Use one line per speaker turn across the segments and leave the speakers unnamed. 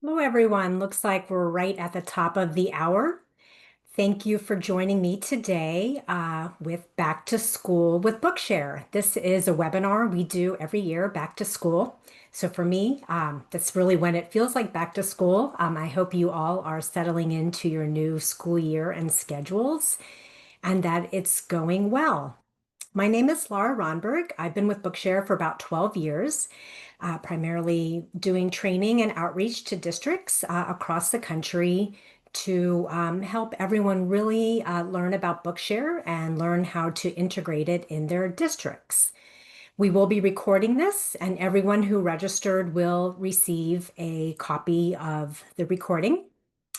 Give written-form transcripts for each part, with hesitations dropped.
Hello, everyone. Looks like we're right at the top of the hour. Thank you for joining me today with Back to School with Bookshare. This is a webinar we do every year, back to school. So for me, that's really when it feels like back to school. I hope you all are settling into your new school year and schedules and that it's going well. My name is Laura Ronberg. I've been with Bookshare for about 12 years, primarily doing training and outreach to districts across the country to help everyone really learn about Bookshare and learn how to integrate it in their districts. We will be recording this, and everyone who registered will receive a copy of the recording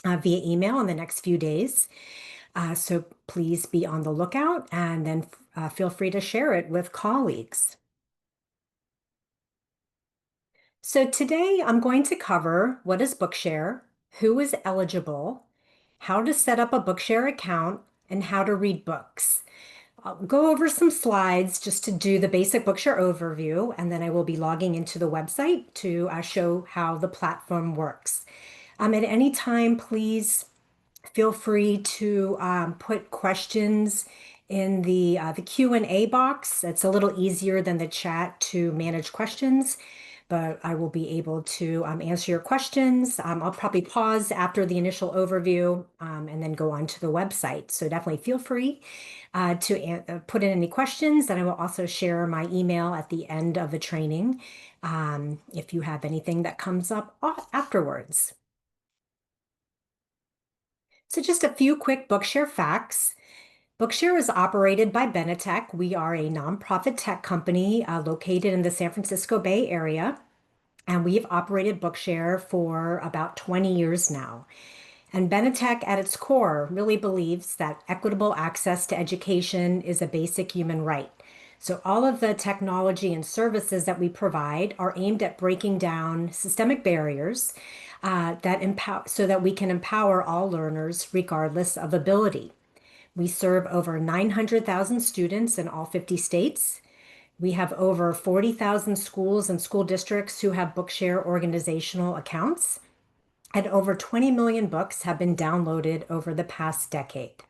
via email in the next few days. So please be on the lookout and then feel free to share it with colleagues. So today I'm going to cover what is Bookshare, who is eligible, how to set up a Bookshare account, and how to read books. I'll go over some slides just to do the basic Bookshare overview, and then I will be logging into the website to show how the platform works. At any time, please feel free to put questions in the Q&A box. It's a little easier than the chat to manage questions, but I will be able to answer your questions. I'll probably pause after the initial overview and then go on to the website. So definitely feel free to put in any questions, and I will also share my email at the end of the training if you have anything that comes up afterwards. So just a few quick Bookshare facts. Bookshare is operated by Benetech. We are a nonprofit tech company located in the San Francisco Bay Area, and we've operated Bookshare for about 20 years now. And Benetech, at its core, really believes that equitable access to education is a basic human right. So all of the technology and services that we provide are aimed at breaking down systemic barriers that empower so that we can empower all learners regardless of ability. We serve over 900,000 students in all 50 states. We have over 40,000 schools and school districts who have Bookshare organizational accounts, and over 20 million books have been downloaded over the past decade.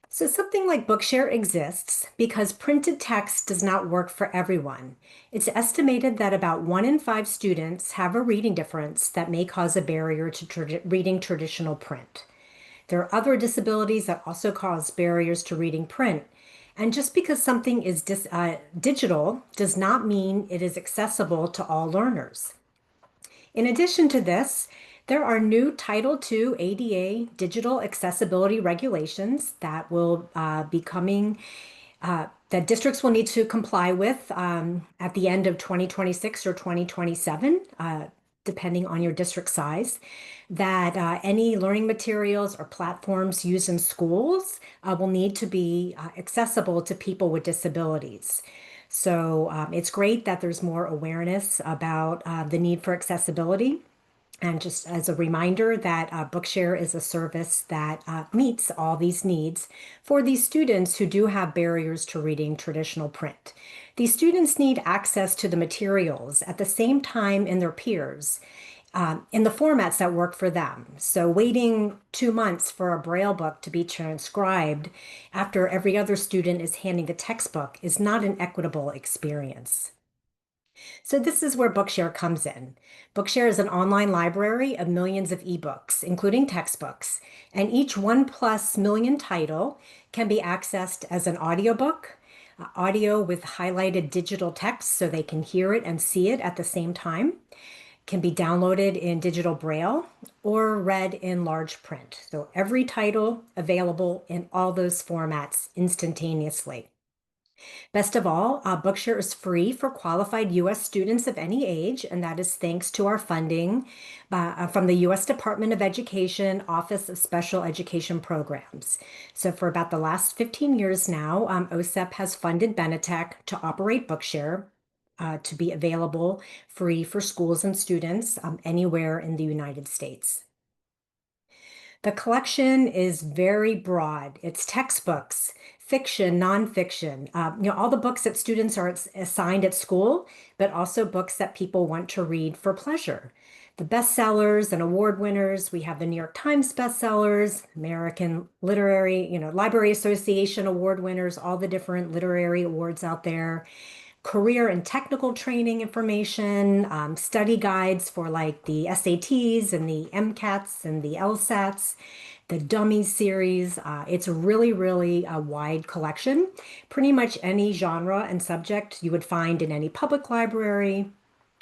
So something like Bookshare exists because printed text does not work for everyone. It's estimated that about 1 in 5 students have a reading difference that may cause a barrier to reading traditional print. There are other disabilities that also cause barriers to reading print. And just because something is digital does not mean it is accessible to all learners. In addition to this, there are new Title II ADA digital accessibility regulations that will be coming, that districts will need to comply with at the end of 2026 or 2027, depending on your district size, that any learning materials or platforms used in schools will need to be accessible to people with disabilities. So it's great that there's more awareness about the need for accessibility. And just as a reminder that Bookshare is a service that meets all these needs for these students who do have barriers to reading traditional print. These students need access to the materials at the same time in their peers in the formats that work for them. So waiting 2 months for a Braille book to be transcribed after every other student is handing the textbook is not an equitable experience. So this is where Bookshare comes in. Bookshare is an online library of millions of ebooks, including textbooks, and each 1+ million title can be accessed as an audiobook, audio with highlighted digital text so they can hear it and see it at the same time, can be downloaded in digital Braille or read in large print. So every title available in all those formats instantaneously. Best of all, Bookshare is free for qualified U.S. students of any age, and that is thanks to our funding from the U.S. Department of Education Office of Special Education Programs. So for about the last 15 years now, OSEP has funded Benetech to operate Bookshare to be available free for schools and students anywhere in the United States. The collection is very broad. It's textbooks, fiction, nonfiction, all the books that students are assigned at school, but also books that people want to read for pleasure. the bestsellers and award winners. We have the New York Times bestsellers, American Literary, Library Association award winners, all the different literary awards out there, career and technical training information, study guides for like the SATs and the MCATs and the LSATs, the Dummies series. It's really, really a wide collection. Pretty much any genre and subject you would find in any public library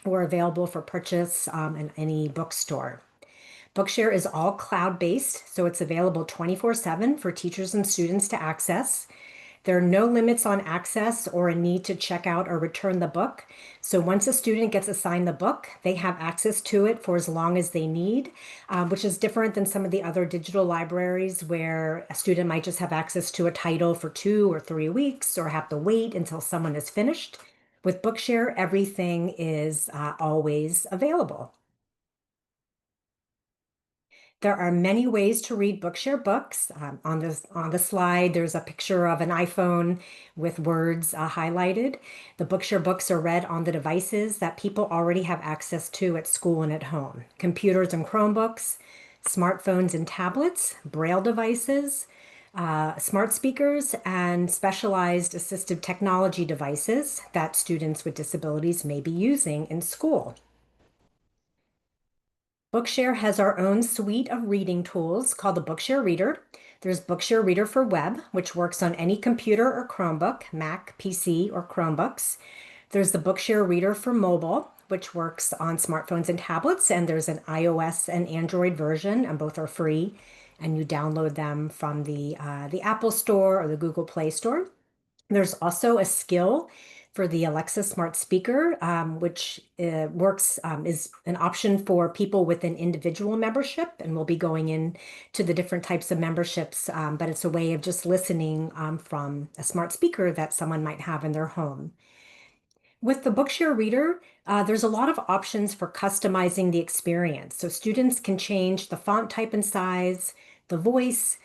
or available for purchase in any bookstore. Bookshare is all cloud-based, so it's available 24/7 for teachers and students to access. There are no limits on access or a need to check out or return the book. So once a student gets assigned the book, they have access to it for as long as they need, which is different than some of the other digital libraries where a student might just have access to a title for 2 or 3 weeks or have to wait until someone is finished. With Bookshare, everything is always available. There are many ways to read Bookshare books. On the slide, there's a picture of an iPhone with words highlighted. The Bookshare books are read on the devices that people already have access to at school and at home. Computers and Chromebooks, smartphones and tablets, Braille devices, smart speakers, and specialized assistive technology devices that students with disabilities may be using in school. Bookshare has our own suite of reading tools called the Bookshare Reader. There's Bookshare Reader for Web, which works on any computer or Chromebook, Mac, PC, or Chromebooks. There's the Bookshare Reader for Mobile, which works on smartphones and tablets, and there's an iOS and Android version, and both are free, and you download them from the Apple Store or the Google Play Store. There's also a skill for the Alexa smart speaker, which is an option for people with an individual membership, and we'll be going in to the different types of memberships, but it's a way of just listening from a smart speaker that someone might have in their home. With the Bookshare Reader, there's a lot of options for customizing the experience. So students can change the font type and size, the voice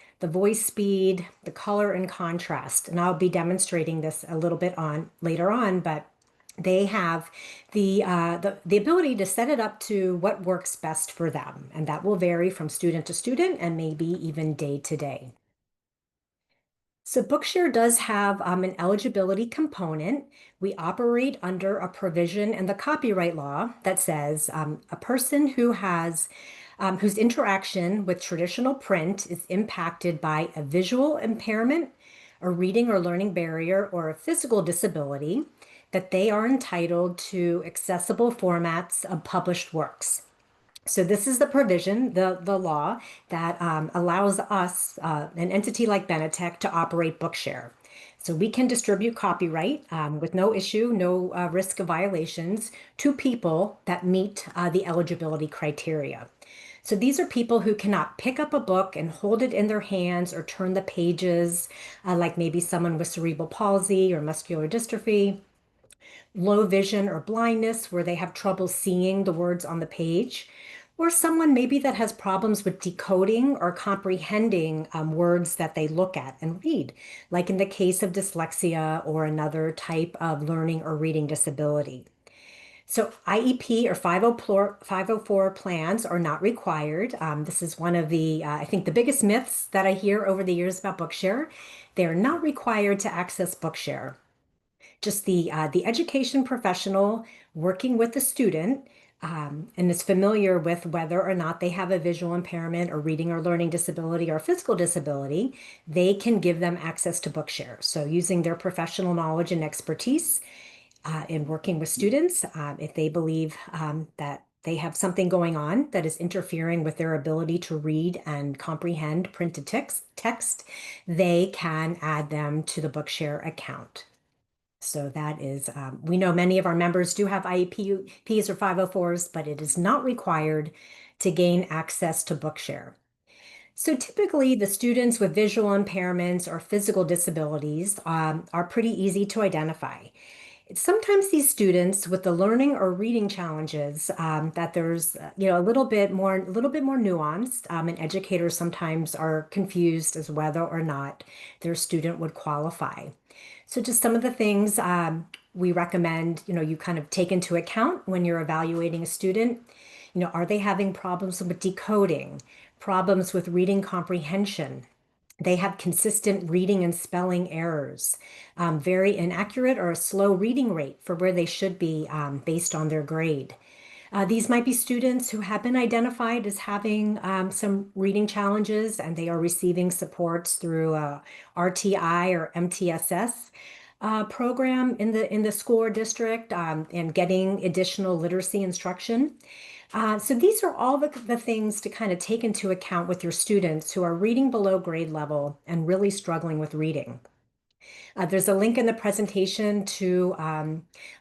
speed, the color and contrast. And I'll be demonstrating this a little bit on later on, but they have the ability to set it up to what works best for them. And that will vary from student to student and maybe even day to day. So Bookshare does have an eligibility component. We operate under a provision in the copyright law that says a person whose interaction with traditional print is impacted by a visual impairment, a reading or learning barrier, or a physical disability, that they are entitled to accessible formats of published works. So this is the provision, the law that allows us, an entity like Benetech, to operate Bookshare. So we can distribute copyright with no issue, no risk of violations to people that meet the eligibility criteria. So these are people who cannot pick up a book and hold it in their hands or turn the pages, like maybe someone with cerebral palsy or muscular dystrophy, low vision or blindness where they have trouble seeing the words on the page, or someone maybe that has problems with decoding or comprehending words that they look at and read, like in the case of dyslexia or another type of learning or reading disability. So IEP or 504 plans are not required. This is one of the, I think, the biggest myths that I hear over the years about Bookshare. They are not required to access Bookshare. Just the education professional working with the student and is familiar with whether or not they have a visual impairment or reading or learning disability or physical disability, they can give them access to Bookshare. So using their professional knowledge and expertise in working with students, if they believe that they have something going on that is interfering with their ability to read and comprehend printed text, they can add them to the Bookshare account. So that is, we know many of our members do have IEPs or 504s, but it is not required to gain access to Bookshare. So typically the students with visual impairments or physical disabilities are pretty easy to identify. Sometimes these students with the learning or reading challenges that there's a little bit more nuanced, and educators sometimes are confused as whether or not their student would qualify. So just some of the things we recommend, you kind of take into account when you're evaluating a student. Are they having problems with decoding, problems with reading comprehension? They have consistent reading and spelling errors, very inaccurate or a slow reading rate for where they should be based on their grade. These might be students who have been identified as having some reading challenges and they are receiving supports through a RTI or MTSS program in the school or district and getting additional literacy instruction. So these are all the things to kind of take into account with your students who are reading below grade level and really struggling with reading. There's a link in the presentation to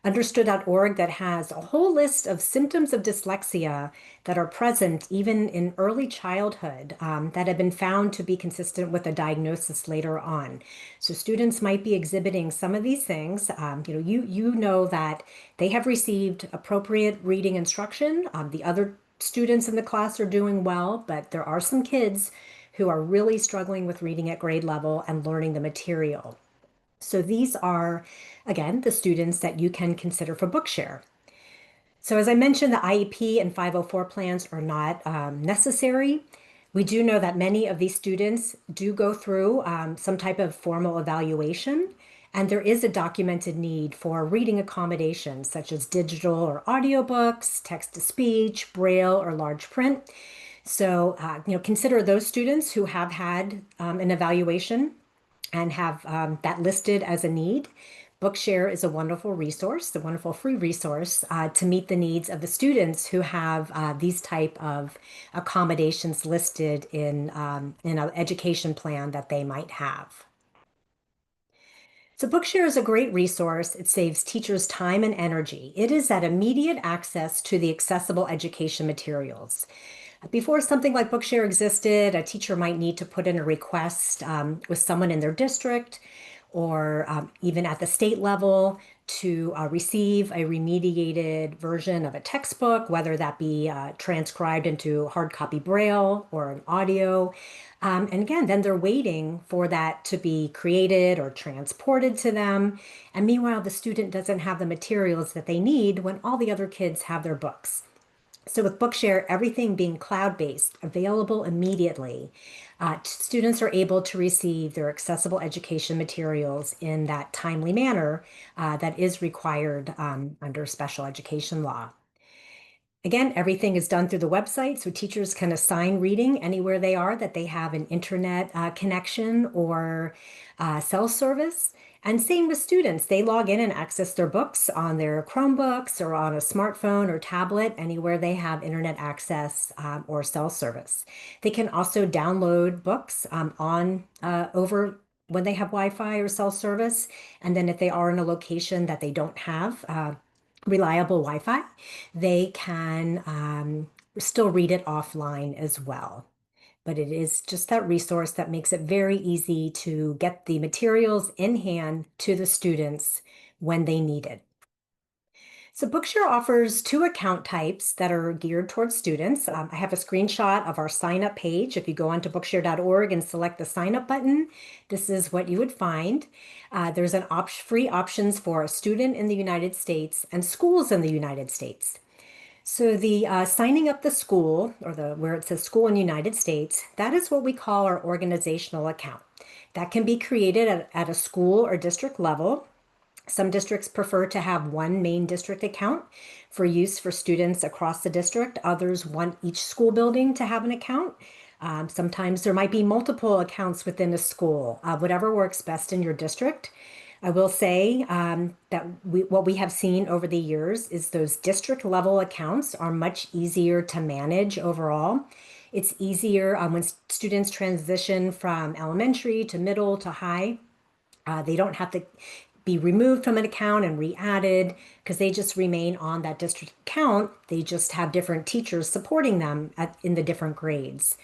understood.org that has a whole list of symptoms of dyslexia that are present even in early childhood that have been found to be consistent with a diagnosis later on. So students might be exhibiting some of these things. You know that they have received appropriate reading instruction. The other students in the class are doing well, but there are some kids who are really struggling with reading at grade level and learning the material. So these are, again, the students that you can consider for Bookshare. So as I mentioned, the IEP and 504 plans are not necessary. We do know that many of these students do go through some type of formal evaluation, and there is a documented need for reading accommodations such as digital or audiobooks, text-to-speech, braille, or large print. So, consider those students who have had an evaluation and have that listed as a need. Bookshare is a wonderful resource, a wonderful free resource to meet the needs of the students who have these type of accommodations listed in an education plan that they might have. So Bookshare is a great resource. It saves teachers time and energy. It is that immediate access to the accessible education materials. Before something like Bookshare existed, a teacher might need to put in a request with someone in their district or even at the state level to receive a remediated version of a textbook, whether that be transcribed into hard copy braille or an audio. And again, then they're waiting for that to be created or transported to them. And meanwhile, the student doesn't have the materials that they need when all the other kids have their books. So with Bookshare, everything being cloud-based, available immediately, students are able to receive their accessible education materials in that timely manner that is required under special education law. Again, everything is done through the website, so teachers can assign reading anywhere they are that they have an internet connection or cell service. And same with students. They log in and access their books on their Chromebooks or on a smartphone or tablet, anywhere they have internet access or cell service. They can also download books over when they have Wi-Fi or cell service. And then if they are in a location that they don't have reliable Wi-Fi, they can still read it offline as well. But it is just that resource that makes it very easy to get the materials in hand to the students when they need it. So Bookshare offers two account types that are geared towards students. I have a screenshot of our sign up page. If you go onto bookshare.org and select the sign up button, this is what you would find. There's an free options for a student in the United States and schools in the United States. So the signing up the school or where it says school in the United States, that is what we call our organizational account. That can be created at a school or district level. Some districts prefer to have one main district account for use for students across the district. Others want each school building to have an account. Sometimes there might be multiple accounts within a school, whatever works best in your district. I will say that what we have seen over the years is those district level accounts are much easier to manage overall. It's easier when students transition from elementary to middle to high. They don't have to be removed from an account and re-added because they just remain on that district account. They just have different teachers supporting them in the different grades.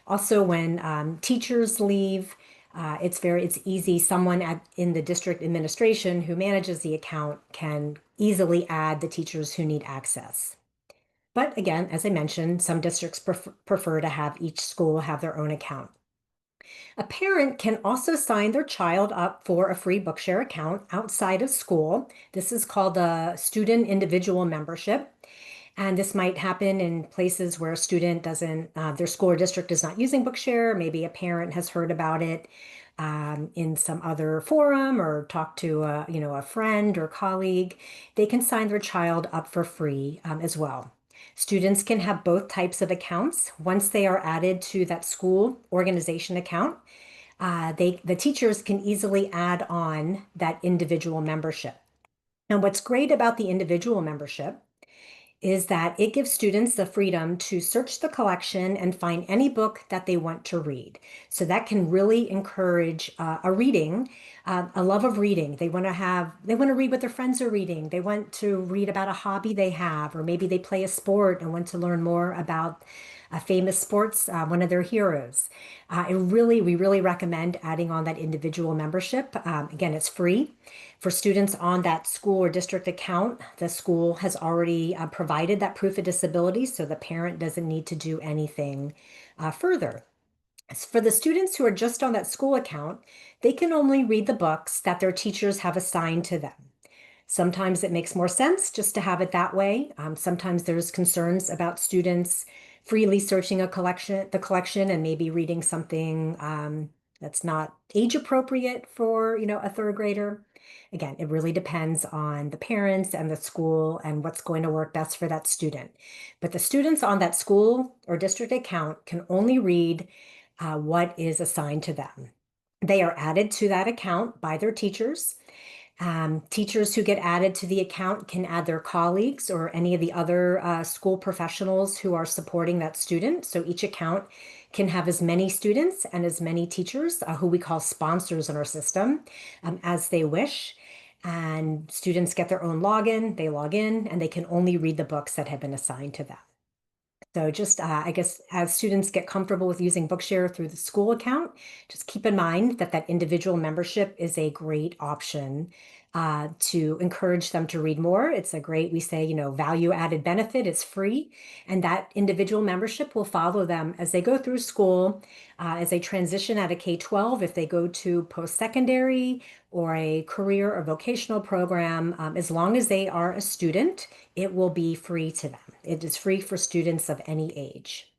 Also, when teachers leave, it's easy. Someone in the district administration who manages the account can easily add the teachers who need access. But again, as I mentioned, some districts prefer to have each school have their own account. A parent can also sign their child up for a free Bookshare account outside of school. This is called a student individual membership. And this might happen in places where a student doesn't, their school or district is not using Bookshare. Maybe a parent has heard about it in some other forum or talked to a friend or colleague. They can sign their child up for free as well. Students can have both types of accounts. Once they are added to that school organization account, the teachers can easily add on that individual membership. And what's great about the individual membership is that it gives students the freedom to search the collection and find any book that they want to read. So that can really encourage a love of reading. They want to read what their friends are reading. They want to read about a hobby they have, or maybe they play a sport and want to learn more about a famous sports, one of their heroes. We really recommend adding on that individual membership. Again, it's free. For students on that school or district account, the school has already provided that proof of disability, so the parent doesn't need to do anything further. As for the students who are just on that school account, they can only read the books that their teachers have assigned to them. Sometimes it makes more sense just to have it that way. Sometimes there's concerns about students freely searching the collection, and maybe reading something that's not age appropriate for, a third grader. Again, it really depends on the parents and the school and what's going to work best for that student. But the students on that school or district account can only read what is assigned to them. They are added to that account by their teachers. Teachers who get added to the account can add their colleagues or any of the other school professionals who are supporting that student. So each account can have as many students and as many teachers, who we call sponsors in our system, as they wish. And students get their own login, they log in, and they can only read the books that have been assigned to them. So just, I guess, as students get comfortable with using Bookshare through the school account, just keep in mind that that individual membership is a great option to encourage them to read more. It's a great, we say, value added benefit. It's free. And that individual membership will follow them as they go through school, as they transition out of K-12, if they go to post-secondary or a career or vocational program, as long as they are a student, it will be free to them. It is free for students of any age.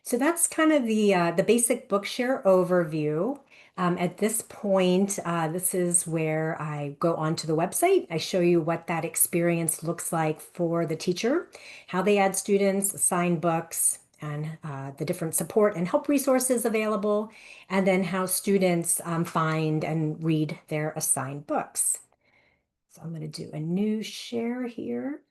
So that's kind of the basic Bookshare overview. At this point, this is where I go onto the website. I show you what that experience looks like for the teacher, how they add students, assign books, and the different support and help resources available, and then how students find and read their assigned books. So I'm going to do a new share here.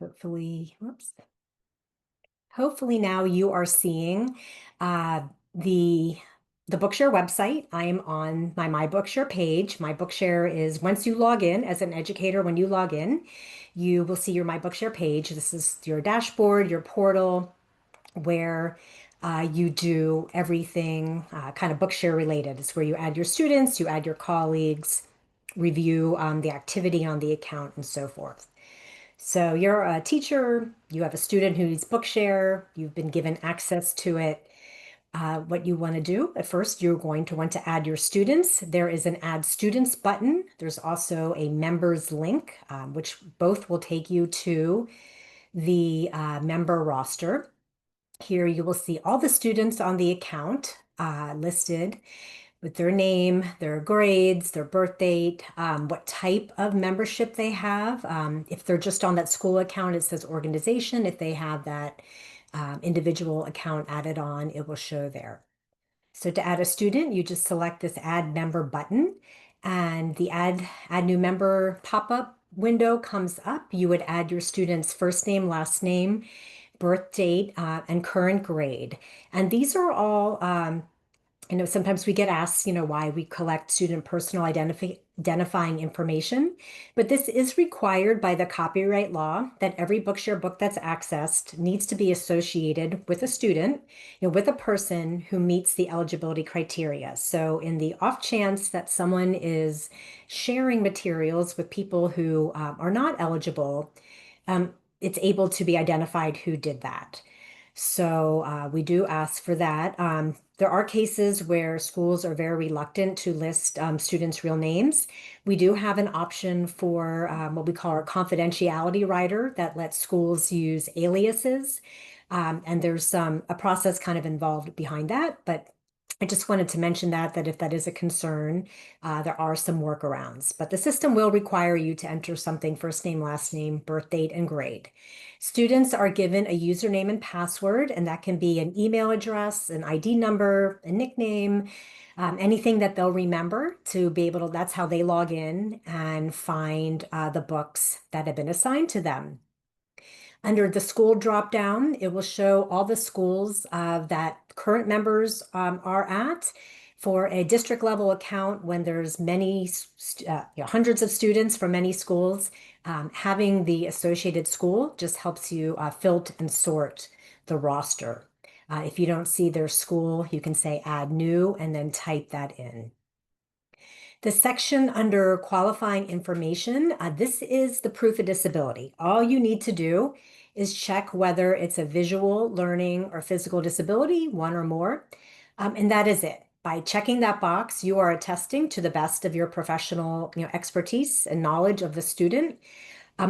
Hopefully, whoops. Hopefully now you are seeing uh, the the Bookshare website. I am on my Bookshare page. My Bookshare is, once you log in as an educator, when you log in, you will see your My Bookshare page. This is your dashboard, your portal, where you do everything kind of Bookshare related. It's where you add your students, you add your colleagues, review the activity on the account, and so forth. So you're a teacher, you have a student who needs Bookshare, you've been given access to it. What you want to do at first, you're going to want to add your students. There is an Add Students button. There's also a Members link, which both will take you to the member roster. Here you will see all the students on the account listed with their name, their grades, their birth date, what type of membership they have. If they're just on that school account, it says organization. If they have that individual account added on, it will show there. So to add a student, you just select this Add Member button, and the Add New Member pop-up window comes up. You would add your student's first name, last name, birth date, and current grade. And these are all sometimes we get asked, why we collect student personal identifying information, but this is required by the copyright law that every Bookshare book that's accessed needs to be associated with a student, with a person who meets the eligibility criteria. So in the off chance that someone is sharing materials with people who are not eligible, it's able to be identified who did that. So we do ask for that. There are cases where schools are very reluctant to list students' real names. We do have an option for what we call our confidentiality rider that lets schools use aliases. And there's a process kind of involved behind that, but I just wanted to mention that if that is a concern, there are some workarounds. But the system will require you to enter something: first name, last name, birth date, and grade. Students are given a username and password, and that can be an email address, an ID number, a nickname, anything that they'll remember to be able to, that's how they log in and find the books that have been assigned to them. Under the school dropdown, it will show all the schools that current members are at. For a district level account, when there's many, hundreds of students from many schools, having the associated school just helps you filter and sort the roster. If you don't see their school, you can say add new and then type that in. The section under qualifying information, this is the proof of disability. All you need to do is check whether it's a visual, learning, or physical disability, one or more, and that is it. By checking that box, you are attesting to the best of your professional, expertise and knowledge of the student,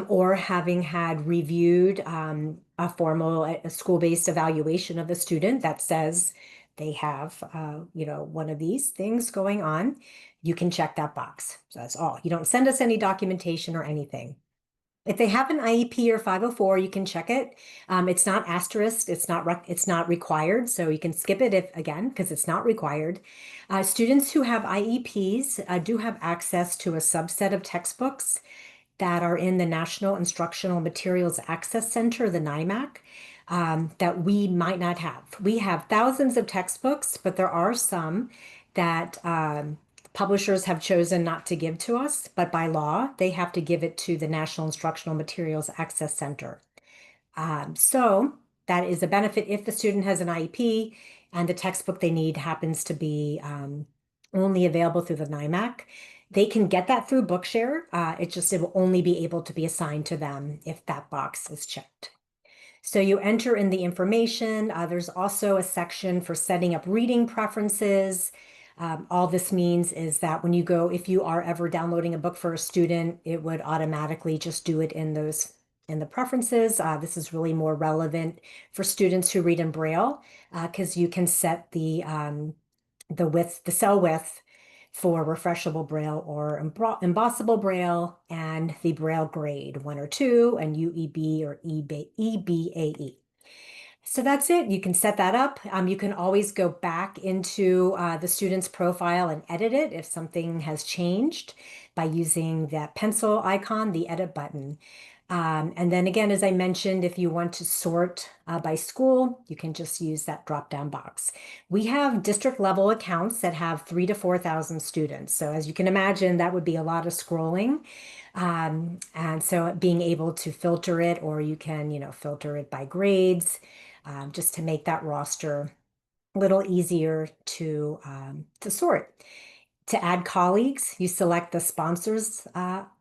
or having had reviewed a formal school-based evaluation of the student that says they have, one of these things going on. You can check that box. So that's all. You don't send us any documentation or anything. If they have an IEP or 504, you can check it. It's not asterisked. It's not required. So you can skip it if again, because it's not required. Students who have IEPs do have access to a subset of textbooks that are in the National Instructional Materials Access Center, the NIMAC, that we might not have. We have thousands of textbooks, but there are some that publishers have chosen not to give to us, but by law, they have to give it to the National Instructional Materials Access Center. So that is a benefit if the student has an IEP and the textbook they need happens to be only available through the NIMAC. They can get that through Bookshare. It will only be able to be assigned to them if that box is checked. So you enter in the information. There's also a section for setting up reading preferences. All this means is that if you are ever downloading a book for a student, it would automatically just do it in the preferences. This is really more relevant for students who read in Braille because you can set the cell width for refreshable Braille or embossable Braille, and the Braille grade 1 or 2 and UEB or EBAE. So that's it. You can set that up. You can always go back into the student's profile and edit it if something has changed by using that pencil icon, the edit button. And then again, as I mentioned, if you want to sort by school, you can just use that drop-down box. We have district level accounts that have 3,000 to 4,000 students. So as you can imagine, that would be a lot of scrolling. And so being able to filter it, or you can, filter it by grades, just to make that roster a little easier to sort. To add colleagues, you select the sponsors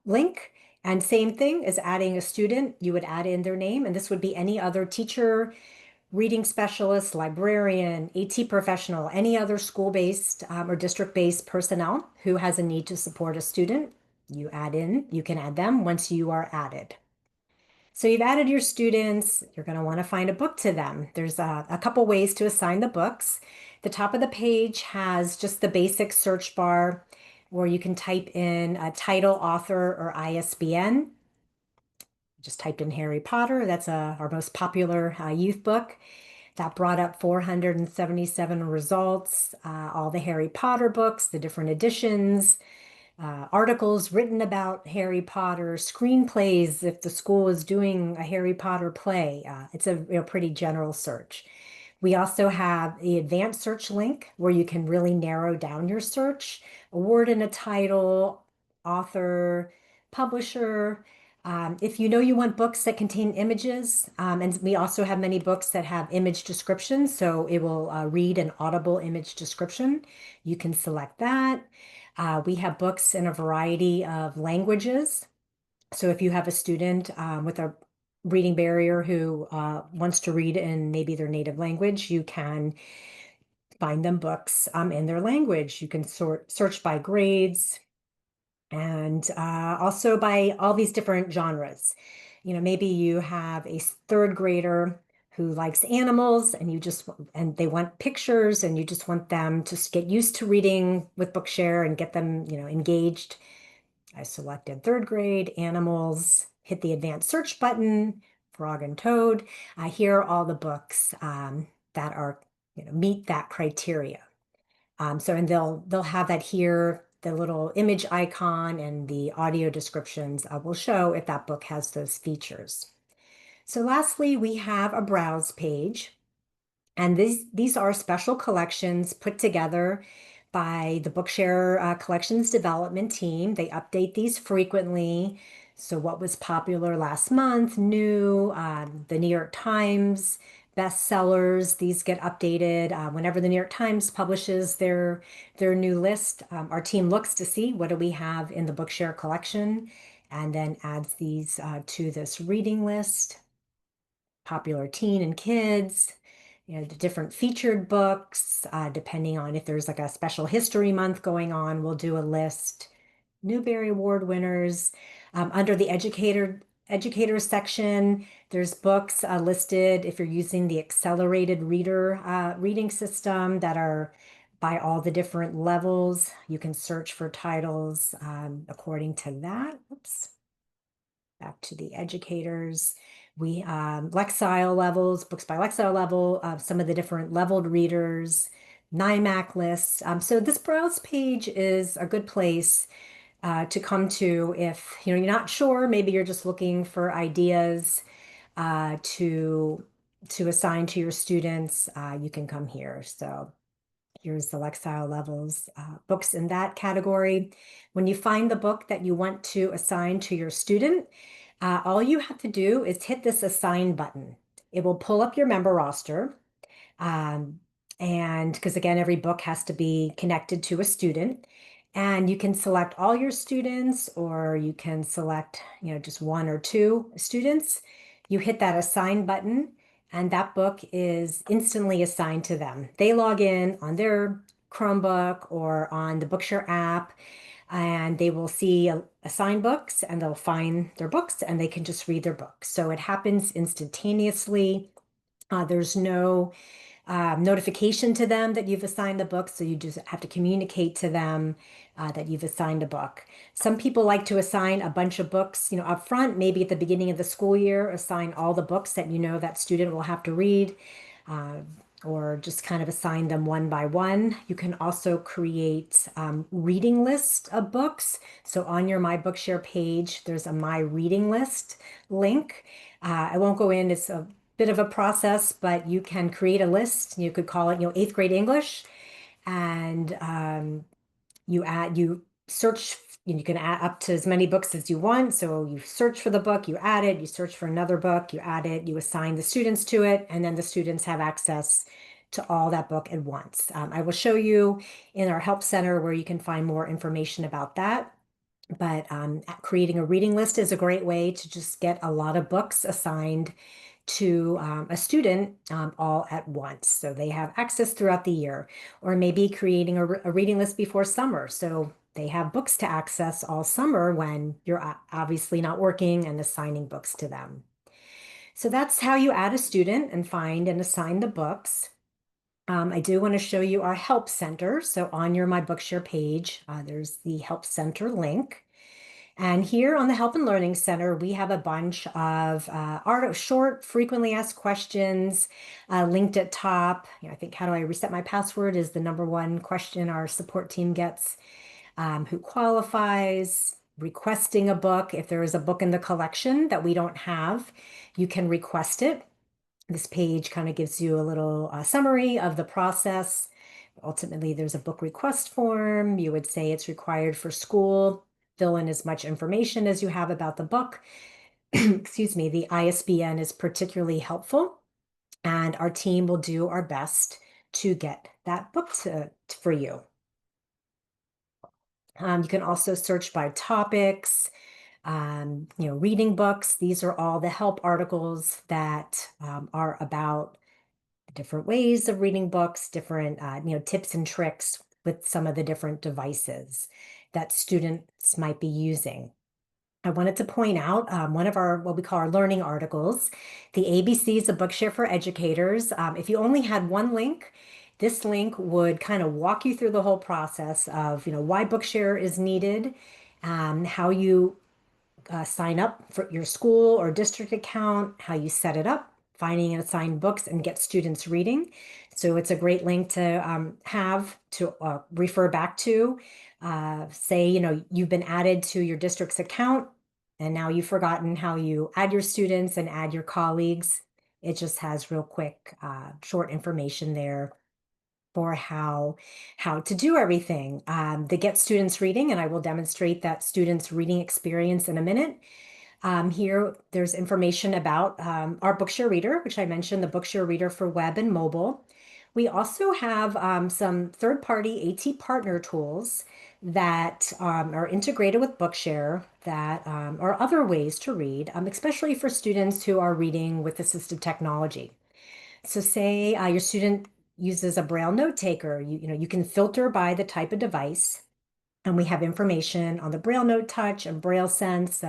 link. And same thing as adding a student, you would add in their name, and this would be any other teacher, reading specialist, librarian, AT professional, any other school-based or district-based personnel who has a need to support a student. You can add them once you are added. So you've added your students, you're going to want to find a book to them. There's a couple ways to assign the books. The top of the page has just the basic search bar where you can type in a title, author, or ISBN. Just typed in Harry Potter. That's our most popular youth book. That brought up 477 results, all the Harry Potter books, the different editions, articles written about Harry Potter, screenplays if the school is doing a Harry Potter play. It's a pretty general search. We also have the advanced search link where you can really narrow down your search, a word in a title, author, publisher. If you know you want books that contain images, and we also have many books that have image descriptions, so it will read an audible image description. You can select that. We have books in a variety of languages. So if you have a student with a reading barrier who wants to read in maybe their native language, you can find them books in their language. You can search by grades and also by all these different genres. Maybe you have a third grader who likes animals and they want pictures and you just want them to get used to reading with Bookshare and get them, engaged. I selected third grade, animals, hit the advanced search button, frog and toad. Here are all the books that are, meet that criteria. And they'll have that here. The little image icon and the audio descriptions will show if that book has those features. So lastly, we have a browse page. And these are special collections put together by the Bookshare collections development team. They update these frequently. So what was popular last month, new, the New York Times bestsellers, these get updated whenever the New York Times publishes their new list. Our team looks to see what do we have in the Bookshare collection and then adds these to this reading list. Popular teen and kids, the different featured books, depending on if there's like a special history month going on, we'll do a list. Newbery Award winners. Under the educator section, there's books listed if you're using the accelerated reader reading system that are by all the different levels. You can search for titles according to that. Oops. Back to the educators. We Lexile levels, books by Lexile level, some of the different leveled readers, NIMAC lists. So this browse page is a good place to come to if you're not sure, maybe you're just looking for ideas to assign to your students. You can come here. So here's the Lexile levels, books in that category. When you find the book that you want to assign to your student, all you have to do is hit this assign button. It will pull up your member roster. Um, and because again, every book has to be connected to a student. And you can select all your students, or you can select, just one or two students. You hit that assign button, and that book is instantly assigned to them. They log in on their Chromebook or on the Bookshare app, and they will see assigned books and they'll find their books and they can just read their books. So it happens instantaneously. There's no notification to them that you've assigned the book, so you just have to communicate to them that you've assigned a book. Some people like to assign a bunch of books, up front, maybe at the beginning of the school year, assign all the books that that student will have to read, or just kind of assign them one by one. You can also create reading lists of books. So on your My Bookshare page, there's a My Reading List link. I won't go in, it's a bit of a process, but you can create a list. You could call it, 8th grade English, and you search, you can add up to as many books as you want. So you search for the book, you add it, you search for another book, you add it, you assign the students to it, and then the students have access to all that book at once. I will show you in our help center where you can find more information about that. But creating a reading list is a great way to just get a lot of books assigned to a student all at once. So they have access throughout the year, or maybe creating a reading list before summer. So they have books to access all summer when you're obviously not working and assigning books to them. So that's how you add a student and find and assign the books. I do want to show you our Help Center. So on your My Bookshare page, there's the Help Center link. And here on the Help and Learning Center, we have a bunch of short, frequently asked questions linked at top. I think, how do I reset my password is the #1 question our support team gets. Who qualifies? Requesting a book. If there is a book in the collection that we don't have, you can request it. This page kind of gives you a little summary of the process. Ultimately, there's a book request form. You would say it's required for school. Fill in as much information as you have about the book. Excuse me, the ISBN is particularly helpful, and our team will do our best to get that book for you. You can also search by topics. reading books. These are all the help articles that are about different ways of reading books, different, tips and tricks with some of the different devices that students might be using. I wanted to point out one of our, what we call our learning articles, the ABCs of Bookshare for Educators. If you only had one link, this link would kind of walk you through the whole process of, why Bookshare is needed, how you sign up for your school or district account, how you set it up, finding and assign books and get students reading. So it's a great link to have to refer back to. Say, you've been added to your district's account and now you've forgotten how you add your students and add your colleagues. It just has real quick, short information there for how to do everything. To get students reading, and I will demonstrate that students reading experience in a minute. Here, there's information about our Bookshare Reader, which I mentioned, the Bookshare Reader for web and mobile. We also have some third-party AT partner tools that are integrated with Bookshare that are other ways to read, especially for students who are reading with assistive technology. So say your student uses a Braille note taker. You can filter by the type of device. And we have information on the Braille Note Touch and Braille Sense,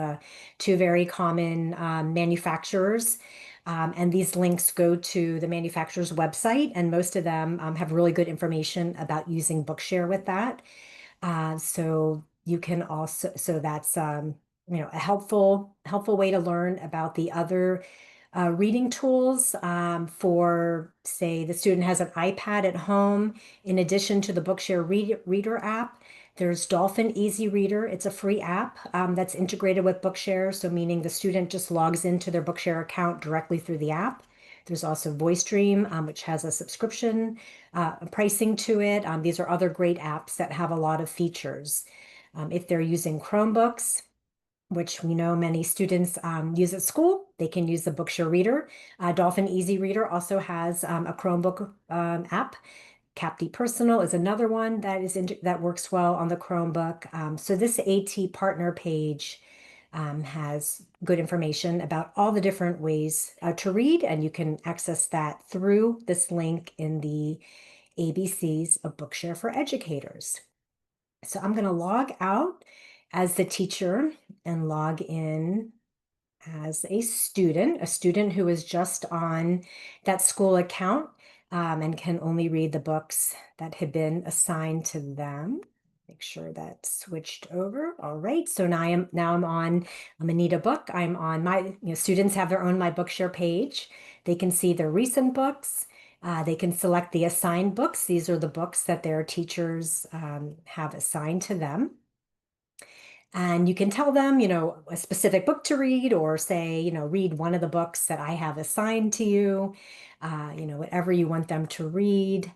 two very common manufacturers. And these links go to the manufacturer's website, and most of them have really good information about using Bookshare with that. So you can also, so that's a helpful way to learn about the other reading tools for, say, the student has an iPad at home. In addition to the Bookshare Reader app, there's Dolphin Easy Reader. It's a free app that's integrated with Bookshare, so meaning the student just logs into their Bookshare account directly through the app. There's also VoiceStream, which has a subscription pricing to it. These are other great apps that have a lot of features. If they're using Chromebooks, which we know many students use at school, they can use the Bookshare Reader. Dolphin Easy Reader also has a Chromebook app. CapD Personal is another one that works well on the Chromebook. So this AT partner page has good information about all the different ways to read, and you can access that through this link in the ABCs of Bookshare for Educators. So I'm going to log out as the teacher and log in as a student who is just on that school account and can only read the books that had been assigned to them. Make sure that switched over. All right, so now I'm on Anita Book. I'm on my, students have their own My Bookshare page. They can see their recent books. They can select the assigned books. These are the books that their teachers have assigned to them. And you can tell them, a specific book to read or say, read one of the books that I have assigned to you, whatever you want them to read.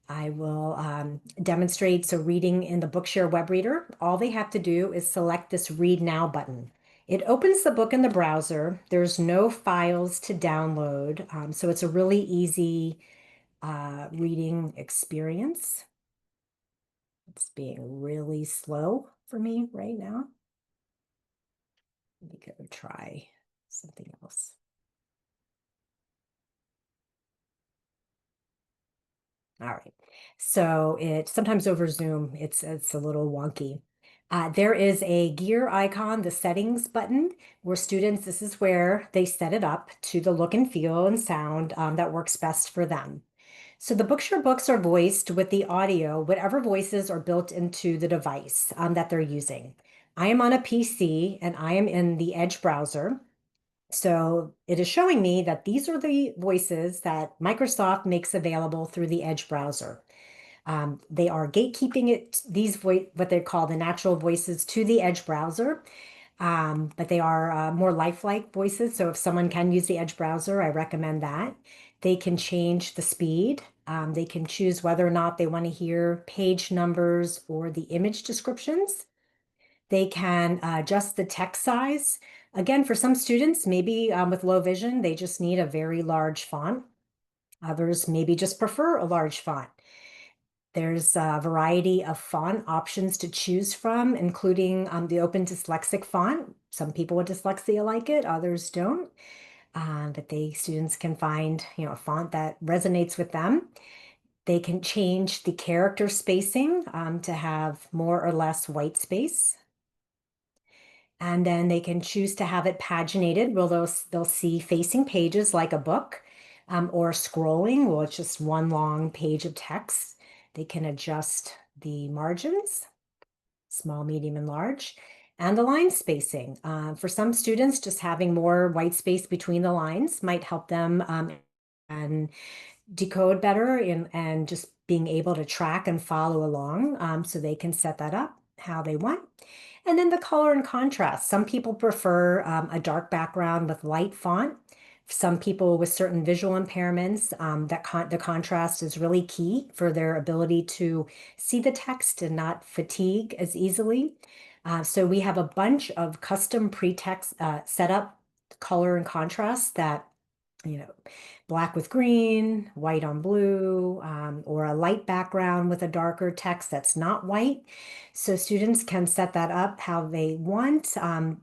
I will demonstrate. So reading in the Bookshare web reader, all they have to do is select this Read Now button. It opens the book in the browser. There's no files to download. So it's a really easy reading experience. It's being really slow for me right now. Let me go try something else. All right. So it sometimes over Zoom, it's a little wonky. There is a gear icon, the settings button, where students, this is where they set it up to the look and feel and sound that works best for them. So the Bookshare books are voiced with the audio, whatever voices are built into the device that they're using. I am on a PC and I am in the Edge browser. So it is showing me that these are the voices that Microsoft makes available through the Edge browser. They are gatekeeping what they call the natural voices to the Edge browser, but they are more lifelike voices. So if someone can use the Edge browser, I recommend that. They can change the speed. They can choose whether or not they want to hear page numbers or the image descriptions. They can adjust the text size. Again, for some students, maybe with low vision, they just need a very large font. Others maybe just prefer a large font. There's a variety of font options to choose from, including the Open Dyslexic font. Some people with dyslexia like it, others don't. But students can find, a font that resonates with them. They can change the character spacing to have more or less white space. And then they can choose to have it paginated, where they'll see facing pages like a book, or scrolling, well, it's just one long page of text. They can adjust the margins, small, medium, and large, and the line spacing. For some students, just having more white space between the lines might help them and decode better and just being able to track and follow along, so they can set that up how they want. And then the color and contrast. Some people prefer a dark background with light font. Some people with certain visual impairments, the contrast is really key for their ability to see the text and not fatigue as easily. So we have a bunch of custom pre-text setup color and contrast that, you know, black with green, white on blue, or a light background with a darker text that's not white. So students can set that up how they want.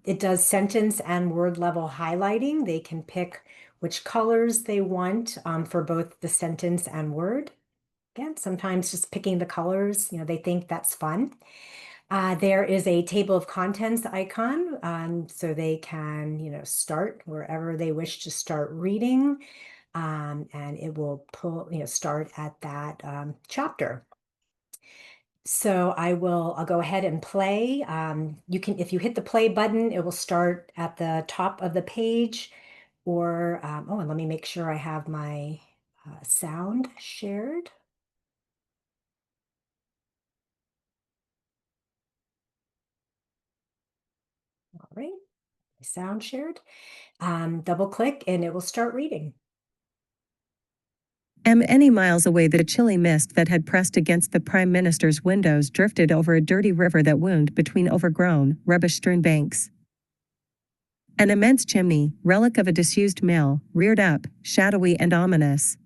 It does sentence and word level highlighting. They can pick which colors they want for both the sentence and word. Again, sometimes just picking the colors, they think that's fun. There is a table of contents icon, so they can, start wherever they wish to start reading, and it will start at that chapter. So I'll go ahead and play. If you hit the play button, it will start at the top of the page, or, oh, and let me make sure I have my sound shared. All right, sound shared. Double click and it will start reading.
Many miles away, the chilly mist that had pressed against the Prime Minister's windows drifted over a dirty river that wound between overgrown, rubbish-strewn banks. An immense chimney, relic of a disused mill, reared up, shadowy and ominous.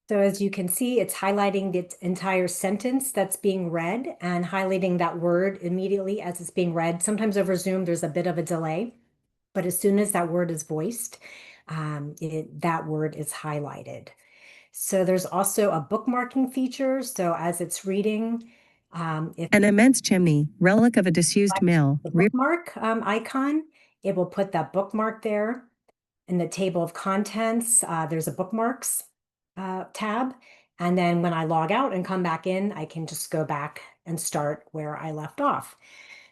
So as you can see, it's highlighting the entire sentence that's being read and highlighting that word immediately as it's being read. Sometimes over Zoom, there's a bit of a delay, but as soon as that word is voiced, that word is highlighted. So there's also a bookmarking feature. So as it's reading, if
An immense chimney, relic of a disused mill,
the bookmark icon, it will put that bookmark there. In the table of contents, there's a bookmarks tab. And then when I log out and come back in, I can just go back and start where I left off.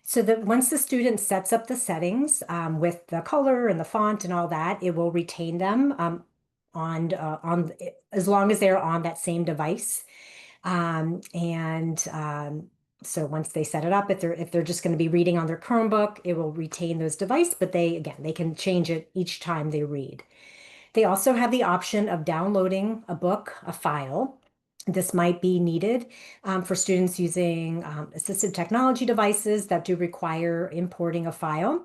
So that once the student sets up the settings with the color and the font and all that, it will retain them on as long as they're on that same device. So once they set it up, if they're just going to be reading on their Chromebook, it will retain those devices, but they can change it each time they read. They also have the option of downloading a book, a file. This might be needed for students using assistive technology devices that do require importing a file.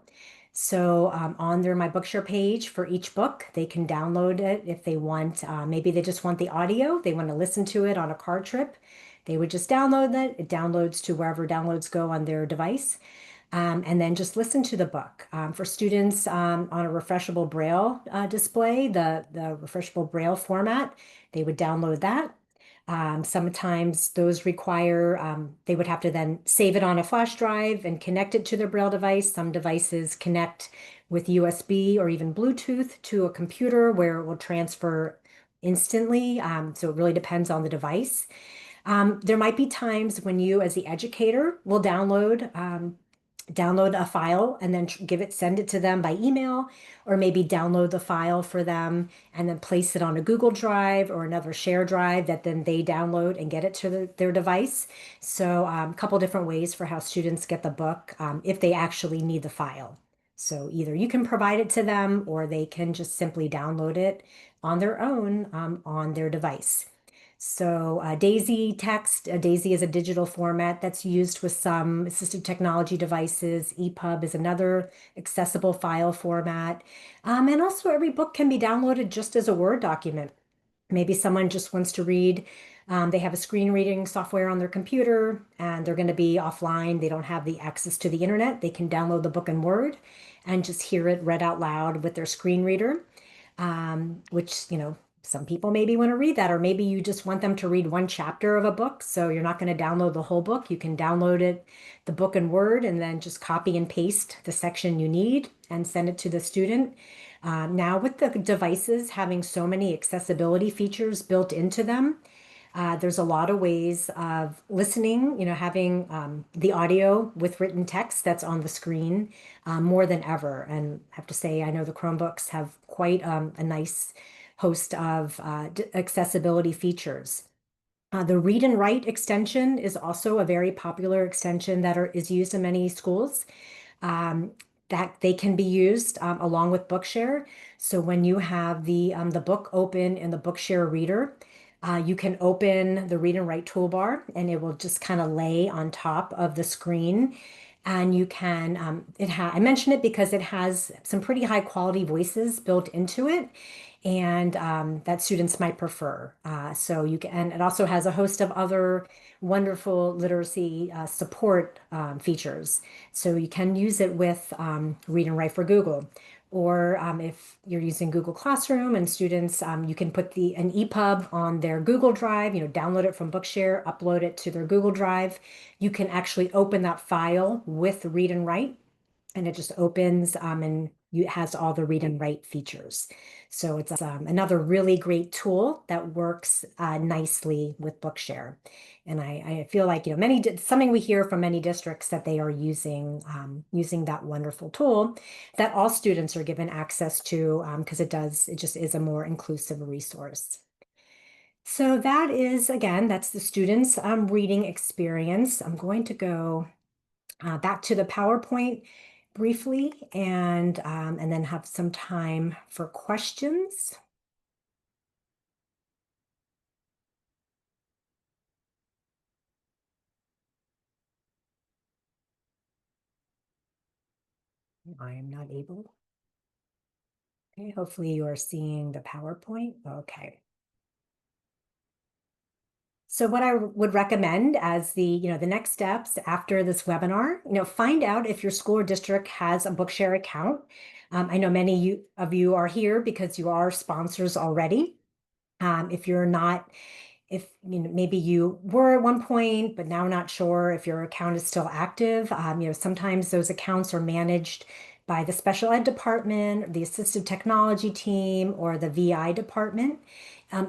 So on their My Bookshare page for each book, they can download it if they want. Maybe they just want the audio. They want to listen to it on a car trip. They would just download it. It downloads to wherever downloads go on their device. And then just listen to the book. For students on a refreshable Braille display, the refreshable Braille format, they would download that. Sometimes those require, they would have to then save it on a flash drive and connect it to their Braille device. Some devices connect with USB or even Bluetooth to a computer where it will transfer instantly. So it really depends on the device. There might be times when you, as the educator, will download a file and then send it to them by email, or maybe download the file for them and then place it on a Google Drive or another share drive that then they download and get it to their device. So a couple different ways for how students get the book if they actually need the file. So either you can provide it to them or they can just simply download it on their own on their device. So DAISY is a digital format that's used with some assistive technology devices. EPUB is another accessible file format. And also every book can be downloaded just as a Word document. Maybe someone just wants to read. They have a screen reading software on their computer and they're going to be offline. They don't have the access to the internet. They can download the book in Word and just hear it read out loud with their screen reader, which, some people maybe want to read that, or maybe you just want them to read one chapter of a book. So you're not going to download the whole book. You can download it, the book in Word, and then just copy and paste the section you need and send it to the student. Now, with the devices having so many accessibility features built into them, there's a lot of ways of listening, having the audio with written text that's on the screen more than ever. And I have to say, I know the Chromebooks have quite a nice host of accessibility features. The read and write extension is also a very popular extension that is used in many schools, um, that they can be used along with Bookshare. So when you have the book open in the Bookshare reader, you can open the read and write toolbar and it will just kind of lay on top of the screen. And you can, I mention it because it has some pretty high quality voices built into it and that students might prefer. So you can, and it also has a host of other wonderful literacy support features. So you can use it with Read and Write for Google. Or if you're using Google Classroom and students, you can put an EPUB on their Google Drive, download it from Bookshare, upload it to their Google Drive. You can actually open that file with Read and Write, and it just opens and it has all the read and write features. So it's another really great tool that works nicely with Bookshare. And I feel like, something we hear from many districts that they are using that wonderful tool that all students are given access to because it just is a more inclusive resource. So that is, again, that's the students' reading experience. I'm going to go back to the PowerPoint briefly and then have some time for questions. I am not able. Okay, hopefully you are seeing the PowerPoint. Okay. So what I would recommend as the next steps after this webinar, find out if your school or district has a Bookshare account. I know many of you are here because you are sponsors already. If you're not, if maybe you were at one point, but now not sure if your account is still active. Sometimes those accounts are managed by the special ed department, the assistive technology team, or the VI department.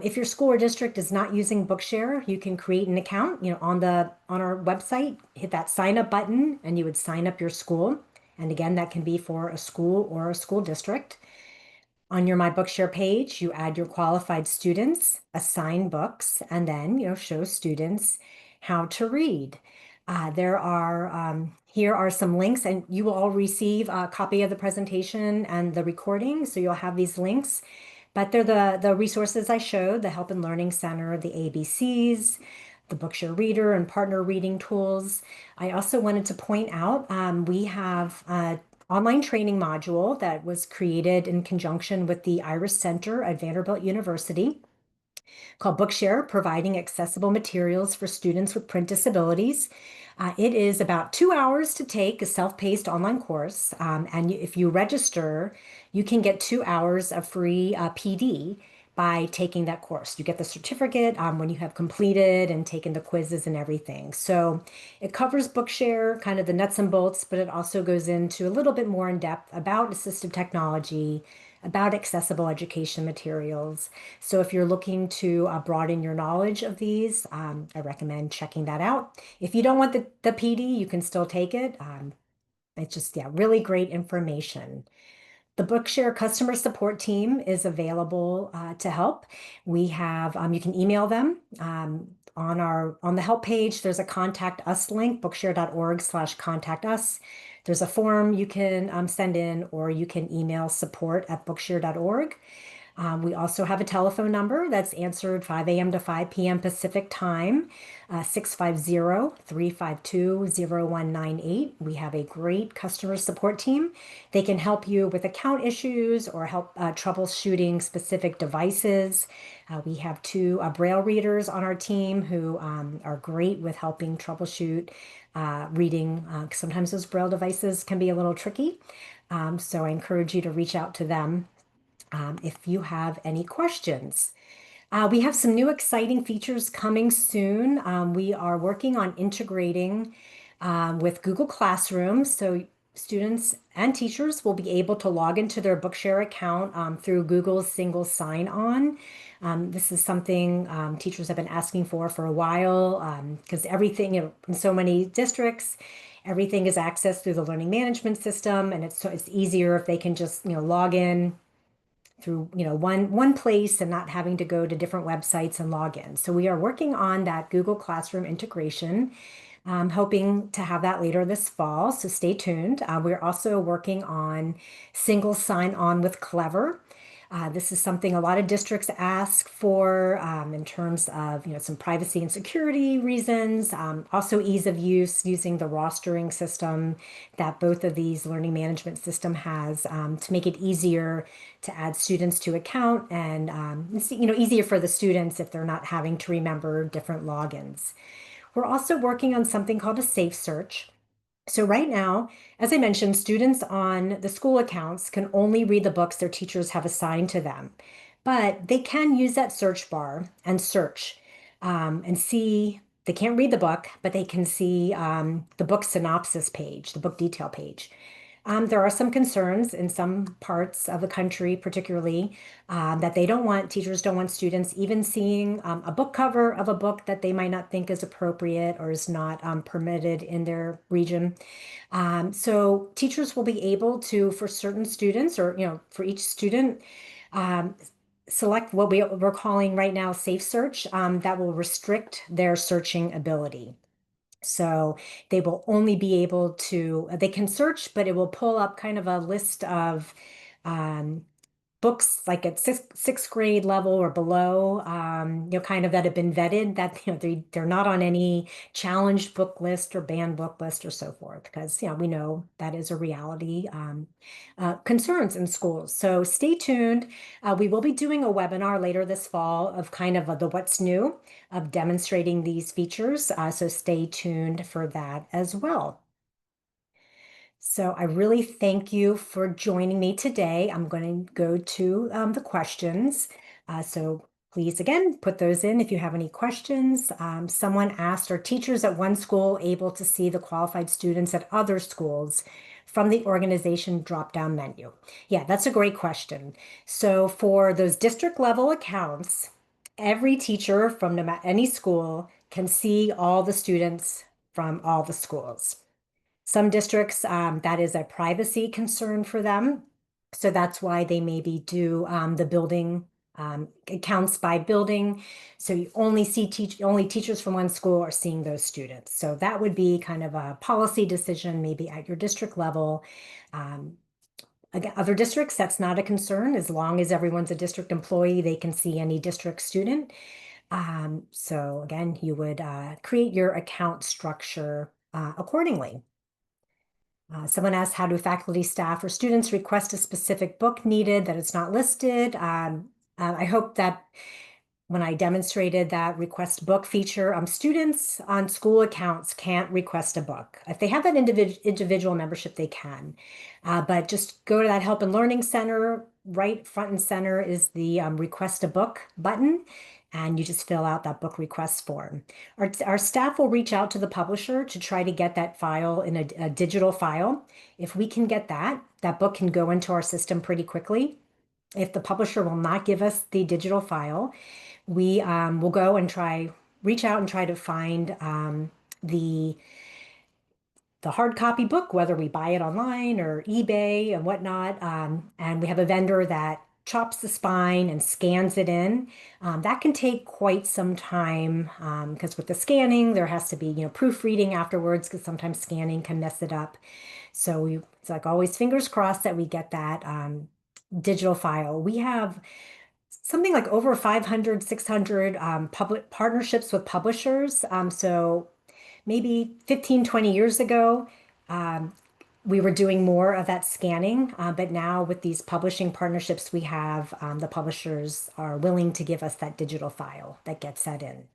If your school or district is not using Bookshare, you can create an account, on our website, hit that sign up button, and you would sign up your school. And again, that can be for a school or a school district. On your My Bookshare page, you add your qualified students, assign books, and then, show students how to read. Here are some links, and you will all receive a copy of the presentation and the recording, so you'll have these links. But they're the resources I showed, the Help and Learning Center, the ABCs, the Bookshare Reader and partner reading tools. I also wanted to point out we have online training module that was created in conjunction with the Iris Center at Vanderbilt University called Bookshare, Providing Accessible Materials for Students with Print Disabilities. It is about 2 hours to take, a self-paced online course. And if you register, you can get 2 hours of free PD by taking that course. You get the certificate when you have completed and taken the quizzes and everything. So it covers Bookshare, kind of the nuts and bolts, but it also goes into a little bit more in depth about assistive technology, about accessible education materials. So if you're looking to broaden your knowledge of these, I recommend checking that out. If you don't want the PD, you can still take it. It's just, yeah, really great information. The Bookshare customer support team is available to help. We have, you can email them on the help page. There's a contact us link, bookshare.org/contact us. There's a form you can send in, or you can email support@bookshare.org. We also have a telephone number that's answered 5 a.m. to 5 p.m. Pacific time, 650-352-0198. We have a great customer support team. They can help you with account issues or help troubleshooting specific devices. We have two Braille readers on our team who are great with helping troubleshoot reading. Sometimes those Braille devices can be a little tricky. So I encourage you to reach out to them if you have any questions. We have some new exciting features coming soon. We are working on integrating with Google Classroom. So students and teachers will be able to log into their Bookshare account through Google's single sign-on. This is something teachers have been asking for a while because everything, in so many districts, everything is accessed through the learning management system, and it's easier if they can just log in through one place and not having to go to different websites and log in. So we are working on that Google Classroom integration, hoping to have that later this fall. So stay tuned. We're also working on single sign-on with Clever. This is something a lot of districts ask for in terms of some privacy and security reasons, also ease of use using the rostering system that both of these learning management system has to make it easier to add students to account and it's easier for the students if they're not having to remember different logins. We're also working on something called a safe search. So right now, as I mentioned, students on the school accounts can only read the books their teachers have assigned to them, but they can use that search bar and search and see. They can't read the book, but they can see the book synopsis page, the book detail page. There are some concerns in some parts of the country, particularly that teachers don't want students even seeing a book cover of a book that they might not think is appropriate or is not permitted in their region. So teachers will be able to, for certain students or, for each student, um, select what we're calling right now safe search that will restrict their searching ability. So they will only be able to, they can search, but it will pull up kind of a list of um, books like at sixth grade level or below, kind of that have been vetted that, they're not on any challenged book list or banned book list or so forth, because, we know that is a reality, concerns in schools. So stay tuned. We will be doing a webinar later this fall of kind of the what's new of demonstrating these features. So stay tuned for that as well. So I really thank you for joining me today. I'm going to go to the questions. So please, again, put those in if you have any questions. Someone asked, are teachers at one school able to see the qualified students at other schools from the organization drop-down menu? Yeah, that's a great question. So for those district level accounts, every teacher from any school can see all the students from all the schools. Some districts, that is a privacy concern for them. So that's why they maybe do the building accounts by building. So you only see only teachers from one school are seeing those students. So that would be kind of a policy decision, maybe at your district level. Um, Again, other districts, that's not a concern. As long as everyone's a district employee, they can see any district student. So again, you would create your account structure accordingly. Someone asked, how do faculty, staff, or students request a specific book needed that is not listed? I hope that when I demonstrated that request book feature, students on school accounts can't request a book. If they have that individual membership, they can. But just go to that Help and Learning Center. Right front and center is the request a book button, and you just fill out that book request form. Our staff will reach out to the publisher to try to get that file in a digital file. If we can get that, that book can go into our system pretty quickly. If the publisher will not give us the digital file, we will go and reach out and try to find the hard copy book, whether we buy it online or eBay and whatnot. And we have a vendor that chops the spine and scans it in. That can take quite some time because with the scanning, there has to be, proofreading afterwards because sometimes scanning can mess it up. So it's like always fingers crossed that we get that digital file. We have something like over 500, 600 public partnerships with publishers. So maybe 15, 20 years ago, um, we were doing more of that scanning, but now with these publishing partnerships we have, the publishers are willing to give us that digital file that gets that in.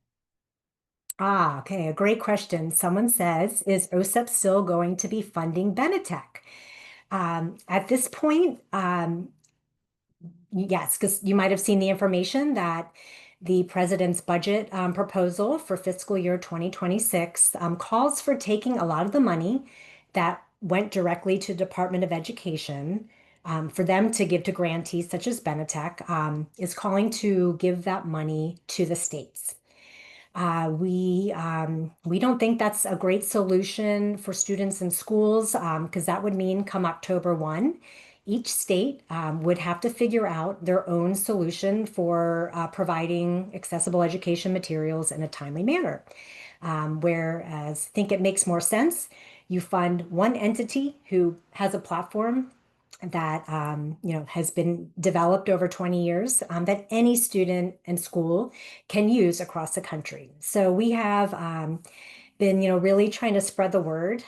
Ah, okay, a great question. Someone says, is OSEP still going to be funding Benetech? At this point, yes, because you might have seen the information that the president's budget proposal for fiscal year 2026 calls for taking a lot of the money that went directly to Department of Education for them to give to grantees such as Benetech, is calling to give that money to the states. We don't think that's a great solution for students in schools because that would mean come October 1, each state would have to figure out their own solution for providing accessible education materials in a timely manner. Whereas I think it makes more sense. You fund one entity who has a platform that has been developed over 20 years that any student and school can use across the country. So we have been really trying to spread the word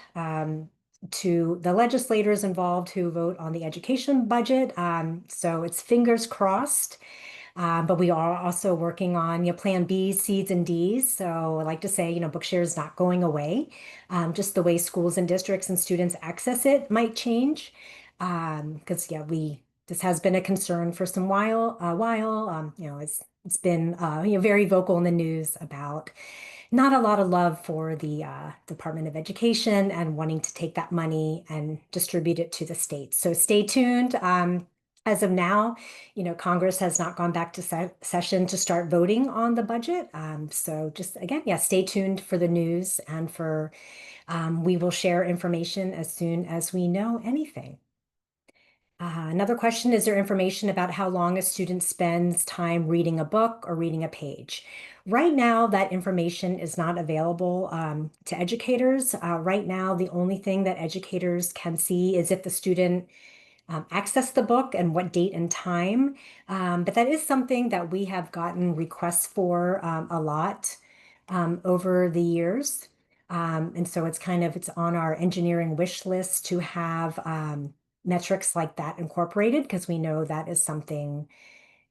to the legislators involved who vote on the education budget. So it's fingers crossed. But we are also working on Plan B, C's, and D's. So I like to say, Bookshare is not going away. Just the way schools and districts and students access it might change. Because yeah, this has been a concern for a while. It's been very vocal in the news about not a lot of love for the Department of Education and wanting to take that money and distribute it to the states. So stay tuned. As of now, Congress has not gone back to session to start voting on the budget. So just again, yeah, stay tuned for the news and we will share information as soon as we know anything. Another question, is there information about how long a student spends time reading a book or reading a page? Right now, that information is not available to educators. Right now, the only thing that educators can see is if the student access the book and what date and time. But that is something that we have gotten requests for a lot over the years. And so it's on our engineering wish list to have metrics like that incorporated because we know that is something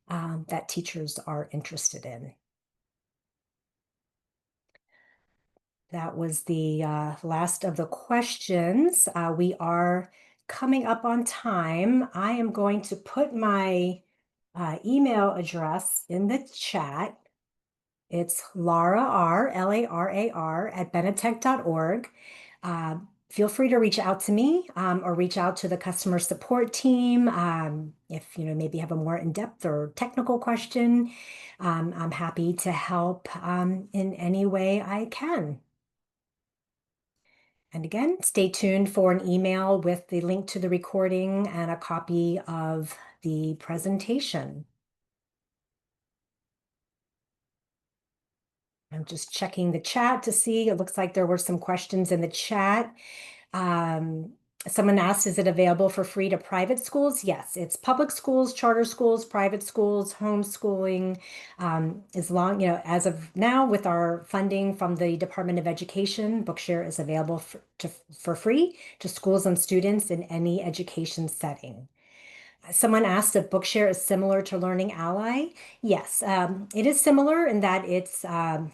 that teachers are interested in. That was the last of the questions. We are coming up on time. I am going to put my email address in the chat. It's Lara R, Larar at benetech.org. Feel free to reach out to me or reach out to the customer support team if maybe have a more in-depth or technical question. I'm happy to help in any way I can. And again, stay tuned for an email with the link to the recording and a copy of the presentation. I'm just checking the chat to see. It looks like there were some questions in the chat. Um, Someone asked, is it available for free to private schools? Yes, it's public schools, charter schools, private schools, homeschooling. As long, as of now, with our funding from the Department of Education, Bookshare is available for free to schools and students in any education setting. Someone asked if Bookshare is similar to Learning Ally. Yes, it is similar in that it's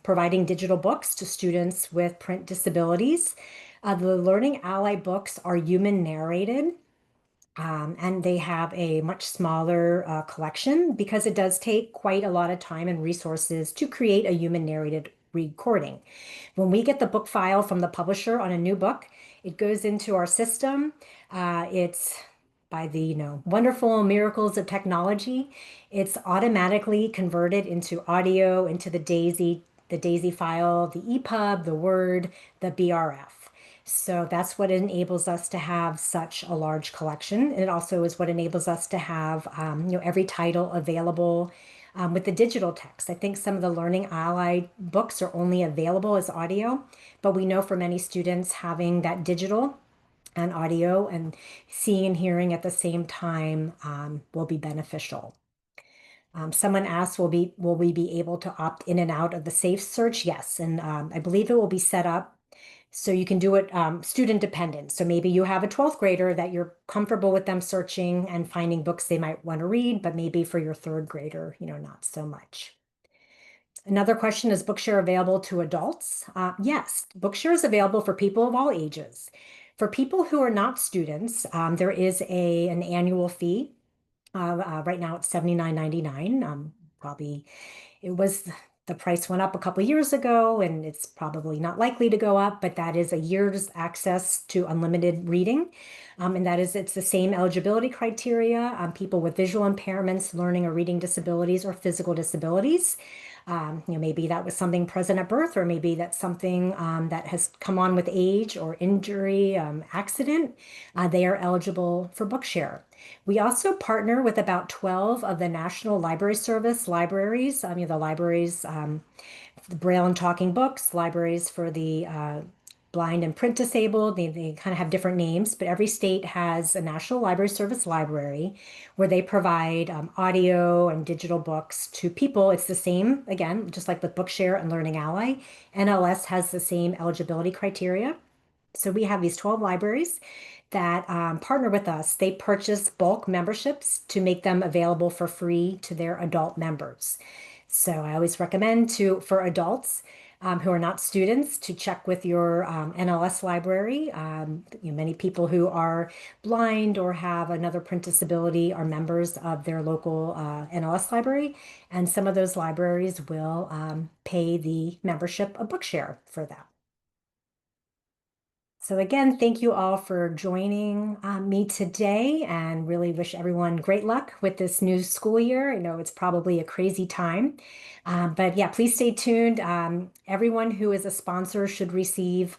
providing digital books to students with print disabilities. The Learning Ally books are human narrated, and they have a much smaller collection because it does take quite a lot of time and resources to create a human narrated recording. When we get the book file from the publisher on a new book, it goes into our system. It's by the wonderful miracles of technology, it's automatically converted into audio, into the DAISY file, the EPUB, the Word, the BRF. So that's what enables us to have such a large collection. And it also is what enables us to have every title available with the digital text. I think some of the Learning Ally books are only available as audio, but we know for many students having that digital and audio and seeing and hearing at the same time will be beneficial. Someone asked, will we be able to opt in and out of the safe search? Yes, and I believe it will be set up so you can do it student dependent. So maybe you have a 12th grader that you're comfortable with them searching and finding books they might want to read, but maybe for your third grader, not so much. Another question, is Bookshare available to adults? Yes, Bookshare is available for people of all ages. For people who are not students, there is an annual fee. Right now it's $79.99. Probably it was the price went up a couple years ago, and it's probably not likely to go up, but that is a year's access to unlimited reading. And that is, it's the same eligibility criteria. People with visual impairments, learning or reading disabilities, or physical disabilities. Maybe that was something present at birth, or maybe that's something that has come on with age or injury, accident. They are eligible for Bookshare. We also partner with about 12 of the National Library Service libraries. The libraries, the Braille and Talking Books, libraries for the blind and print disabled. They kind of have different names, but every state has a National Library Service library where they provide audio and digital books to people. It's the same, again, just like with Bookshare and Learning Ally. NLS has the same eligibility criteria. So we have these 12 libraries that partner with us. They purchase bulk memberships to make them available for free to their adult members. So I always recommend for adults who are not students to check with your NLS library. Many people who are blind or have another print disability are members of their local NLS library, and some of those libraries will pay the membership of Bookshare for that. So again, thank you all for joining me today, and really wish everyone great luck with this new school year. I know it's probably a crazy time, but yeah, please stay tuned. Everyone who is a sponsor should receive,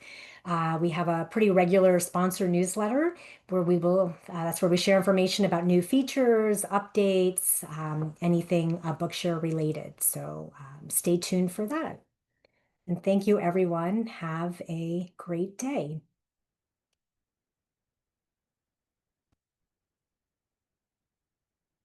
we have a pretty regular sponsor newsletter where that's where we share information about new features, updates, anything Bookshare related. So stay tuned for that. And thank you, everyone. Have a great day.